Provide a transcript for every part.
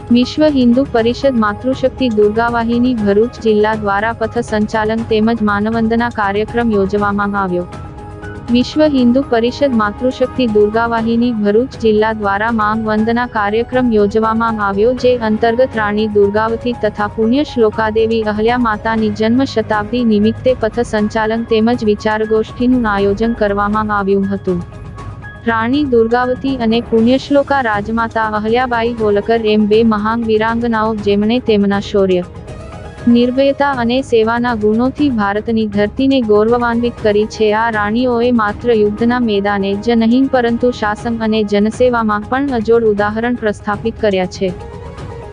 વિશ્વ હિન્દુ પરિષદ માતૃશક્તિ દુર્ગાવાહિની ભરૂચ જિલ્લા દ્વારા પથ સંચાલન તેમજ માનવંદના કાર્યક્રમ યોજવામાં આવ્યો। વિશ્વ હિન્દુ પરિષદ માતૃશક્તિ દુર્ગાવાહિની ભરૂચ જિલ્લા દ્વારા માનવંદના કાર્યક્રમ યોજવામાં આવ્યો, જે અંતર્ગત રાણી દુર્ગાવતી તથા પુણ્ય શ્લોકાદેવી અહલ્યા માતાની જન્મ શતાબ્દી નિમિત્તે પથ સંચાલન તેમજ વિચારગોષ્ઠીનું આયોજન કરવામાં આવ્યું હતું। રાણી દુર્ગાવતી અને પુણ્યશ્લોકા રાજમાતા અહલ્યાબાઈ હોલકર એમ બે મહાન વીરાંગનાઓ જેમણે તેમના શૌર્ય, નિર્ભયતા અને સેવાના ગુણોથી ભારતની ધરતીને ગૌરવાન્વિત કરી છે। આ રાણીઓએ માત્ર યુદ્ધના મેદાને જ નહીં પરંતુ શાસન અને જનસેવામાં પણ અજોડ ઉદાહરણ પ્રસ્થાપિત કર્યા છે।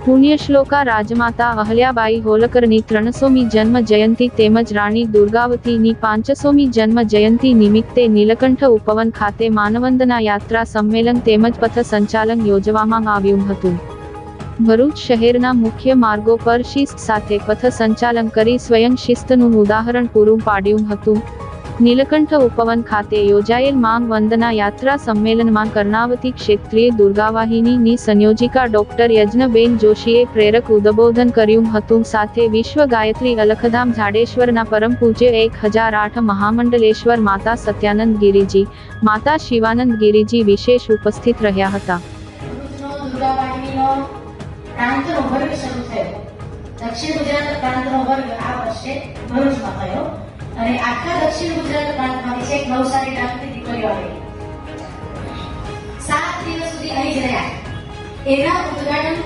પુણ્યશ્લોકા રાજમાતા અહલ્યાબાઈ હોલકરની 300મી જન્મ જયંતિ તેમજ રાણી દુર્ગાવતીની 500મી જન્મ જયંતિ નિમિત્તે નીલકંઠ ઉપવન ખાતે માનવંદના યાત્રા સંમેલન તેમજ પથ સંચાલન યોજવામાં આવ્યું હતું। ભરૂચ શહેરના મુખ્ય માર્ગો પર શિસ્ત સાથે પથ સંચાલન કરી સ્વયં શિસ્તનું ઉદાહરણ પૂરું પાડ્યું હતું। નીલકંઠ ઉપવન ખાતે યોજાયેલ માંગ વંદના યાત્રા સંમેલનમાં કર્ણાવતી ક્ષેત્રીય દુર્ગાવાહિનીની સંયોજિકા ડોક્ટર યજ્ઞબેન જોશીએ પ્રેરક ઉદબોધન કર્યું હતું। સાથે વિશ્વ ગાયત્રી અલખધામ ઝાડેશ્વરના પરમ પૂજ્ય 1008 મહામંડલેશ્વર માતા સત્યાનંદ ગિરિજી, માતા શિવાનંદ ગિરિજી વિશેષ ઉપસ્થિત રહ્યા હતા। દક્ષિણ ગુજરાત પ્રાંતનો વર્ગ આ વર્ષે ભરૂચમાં થયો અને આખા દક્ષિણ ગુજરાત પ્રાંતમાંથી છેક નવસારી પ્રાંતની દીકરીઓ આવી 7 દિવસ સુધી અહીં જ રહ્યા। એના ઉદ્ઘાટન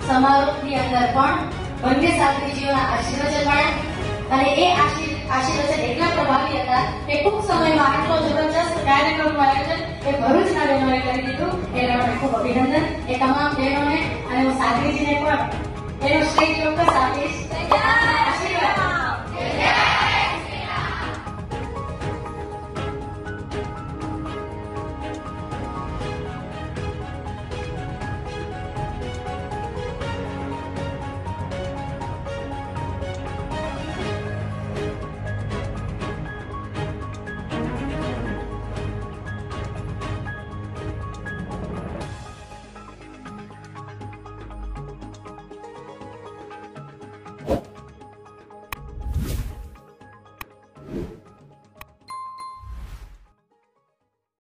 સમારોહની અંદર પણ બંને સાધ્વીજીઓના આશીર્વચન મળ્યા અને એ આશીર્વચન એટલા પ્રભાવી હતા કે ટૂંક સમયમાં આટલો જબરજસ્ત કાર્યક્રમનું આયોજન એ ભરૂચના બહેનોએ કરી દીધું। એના માટે ખૂબ અભિનંદન એ તમામ બહેનોને અને હું સાધ્વીજીને પણ એનો શ્રેય ચોક્કસ આપીશ।